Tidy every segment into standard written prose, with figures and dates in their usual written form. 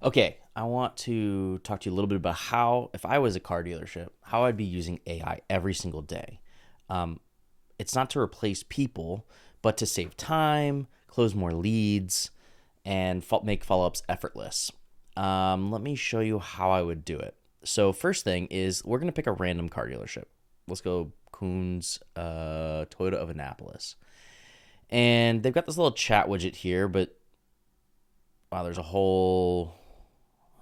Okay, I want to talk to you a little bit about how, if I was a car dealership, how I'd be using AI every single day. Um, it's not to replace people, but to save time, close more leads, and make follow ups effortless. Let me show you how I would do it. So, first thing is we're going to pick a random car dealership. Let's go Coons Toyota of Annapolis. And they've got this little chat widget here, but wow, there's a whole.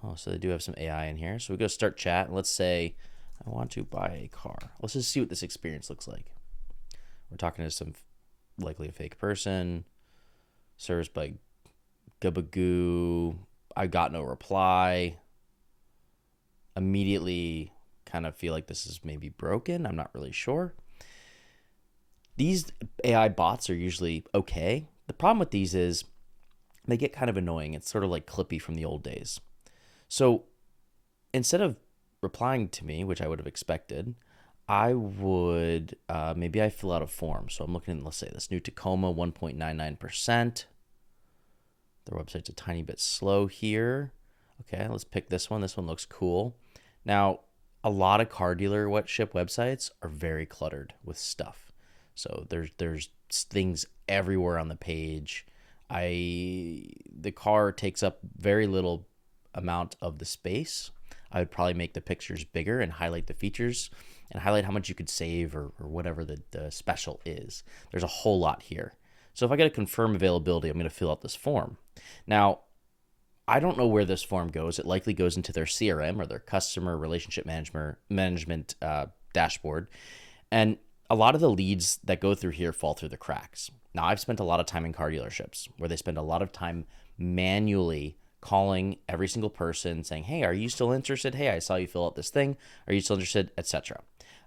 Oh, so they do have some AI in here. So we go start chat, and let's say I want to buy a car. Let's just see what this experience looks like. We're talking to some likely a fake person, serviced by Gabagoo. I got no reply. Immediately kind of feel like this is maybe broken. I'm not really sure. These AI bots are usually okay. The problem with these is they get kind of annoying. It's sort of like Clippy from the old days. So instead of replying to me, which I would have expected, I would maybe I fill out a form. So I'm looking at, let's say, this new Tacoma 1.99%. Their website's a tiny bit slow here. Okay, let's pick this one. This one looks cool. Now, a lot of car dealership websites are very cluttered with stuff. So there's things everywhere on the page. The car takes up very little amount of the space. I would probably make the pictures bigger and highlight the features and highlight how much you could save or whatever the special is. There's a whole lot here. So if I get to confirm availability, I'm going to fill out this form. Now, I don't know where this form goes. It likely goes into their CRM or their customer relationship management dashboard. And a lot of the leads that go through here fall through the cracks. Now, I've spent a lot of time in car dealerships where they spend a lot of time manually calling every single person saying, hey, are you still interested? Hey, I saw you fill out this thing. Are you still interested? Etc.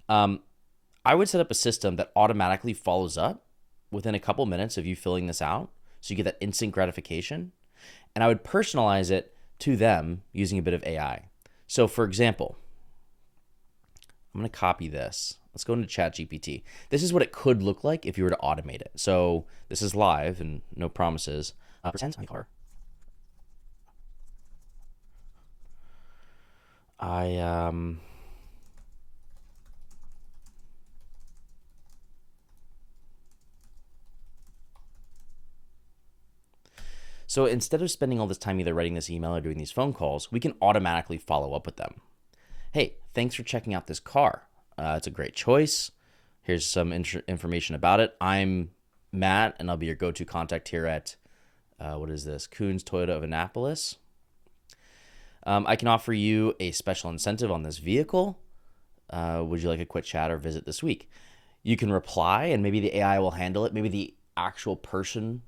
I would set up a system that automatically follows up within a couple minutes of you filling this out. So you get that instant gratification. And I would personalize it to them using a bit of AI. So for example, I'm going to copy this. Let's go into ChatGPT. This is what it could look like if you were to automate it. So this is live and no promises. Pretend I'm car. I So instead of spending all this time either writing this email or doing these phone calls, we can automatically follow up with them. Hey, thanks for checking out this car. It's a great choice. Here's some information about it. I'm Matt, and I'll be your go-to contact here at, what is this? Coons Toyota of Annapolis. I can offer you a special incentive on this vehicle. Would you like a quick chat or visit this week? You can reply, and maybe the AI will handle it. Maybe the actual person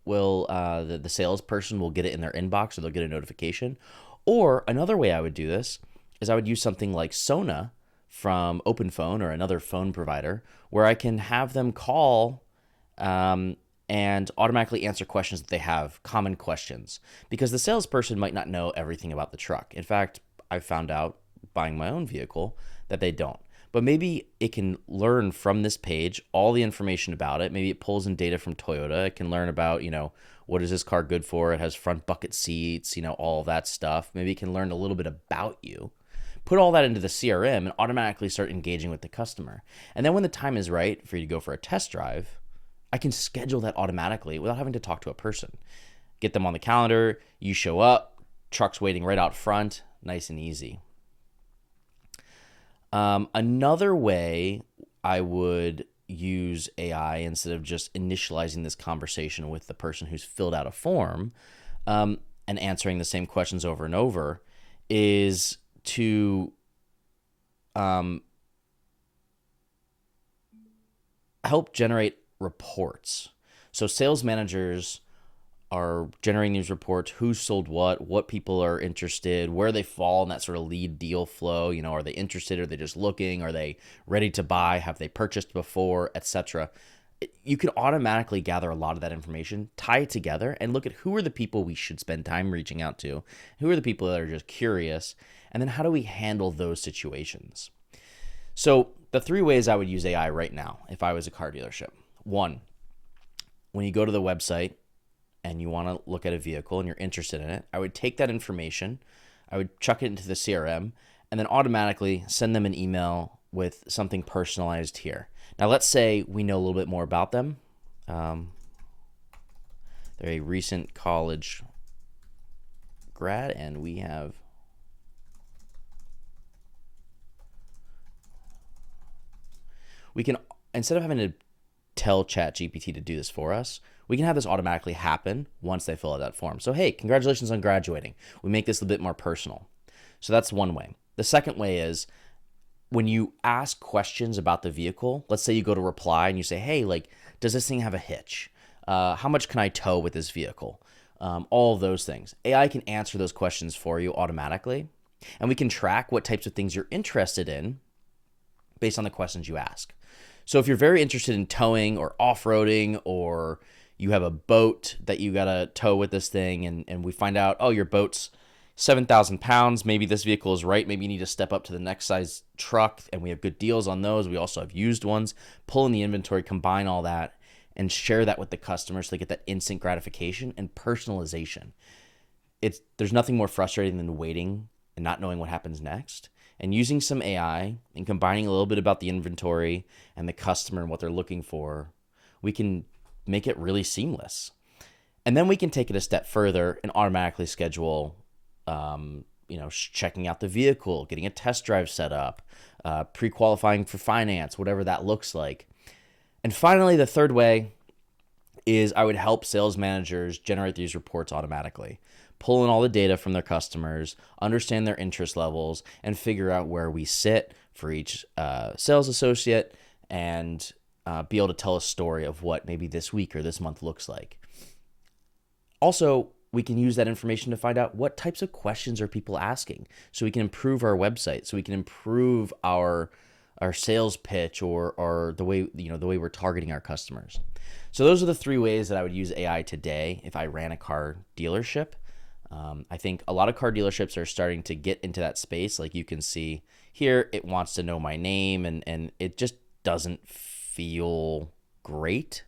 will, the salesperson will get it in their inbox, or they'll get a notification. Or another way I would do this is I would use something like Sona from OpenPhone or another phone provider, where I can have them call and automatically answer questions that they have, common questions, because the salesperson might not know everything about the truck. In fact, I found out buying my own vehicle that they don't. But maybe it can learn from this page all the information about it. Maybe it pulls in data from Toyota. It can learn about, what is this car good for? It has front bucket seats, all of that stuff. Maybe it can learn a little bit about you. Put all that into the CRM and automatically start engaging with the customer. And then when the time is right for you to go for a test drive, I can schedule that automatically without having to talk to a person. Get them on the calendar, you show up, truck's waiting right out front, nice and easy. Another way I would use AI instead of just initializing this conversation with the person who's filled out a form and answering the same questions over and over is to help generate reports. So sales managers are generating these reports: who sold what people are interested, where they fall in that sort of lead deal flow. Are they interested? Are they just looking? Are they ready to buy? Have they purchased before, etc.? You can automatically gather a lot of that information, tie it together, and look at who are the people we should spend time reaching out to, who are the people that are just curious, and then how do we handle those situations? So the 3 ways I would use AI right now if I was a car dealership. 1, when you go to the website and you want to look at a vehicle and you're interested in it, I would take that information, I would chuck it into the CRM, and then automatically send them an email with something personalized here. Now, let's say we know a little bit more about them. They're a recent college grad, and we can, instead of having to tell ChatGPT to do this for us, we can have this automatically happen once they fill out that form. So, hey, congratulations on graduating. We make this a bit more personal. So that's one way. The second way is when you ask questions about the vehicle, let's say you go to reply and you say, hey, like, does this thing have a hitch? How much can I tow with this vehicle? All of those things. AI can answer those questions for you automatically. And we can track what types of things you're interested in based on the questions you ask. So if you're very interested in towing or off-roading, or you have a boat that you got to tow with this thing, and we find out, oh, your boat's 7,000 pounds, maybe this vehicle is right, maybe you need to step up to the next size truck, and we have good deals on those. We also have used ones. Pull in the inventory, combine all that, and share that with the customer so they get that instant gratification and personalization. There's nothing more frustrating than waiting and not knowing what happens next. And using some AI and combining a little bit about the inventory and the customer and what they're looking for, we can make it really seamless. And then we can take it a step further and automatically schedule, checking out the vehicle, getting a test drive set up, pre-qualifying for finance, whatever that looks like. And finally, the third way is I would help sales managers generate these reports automatically. Pull in all the data from their customers, understand their interest levels, and figure out where we sit for each sales associate, and be able to tell a story of what maybe this week or this month looks like. Also, we can use that information to find out what types of questions are people asking, so we can improve our website, so we can improve our sales pitch or the way we're targeting our customers. So those are the three ways that I would use AI today if I ran a car dealership. I think a lot of car dealerships are starting to get into that space. Like you can see here, it wants to know my name, and it just doesn't feel great.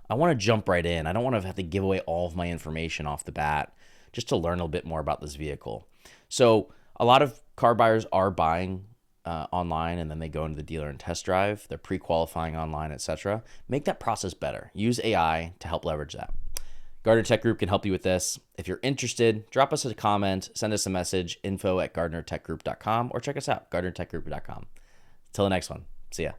I want to jump right in. I don't want to have to give away all of my information off the bat just to learn a little bit more about this vehicle. So a lot of car buyers are buying online, and then they go into the dealer and test drive. They're pre-qualifying online, etc. Make that process better. Use AI to help leverage that. Gardner Tech Group can help you with this. If you're interested, drop us a comment, send us a message, info@gardnertechgroup.com, or check us out, gardnertechgroup.com. Till the next one. See ya.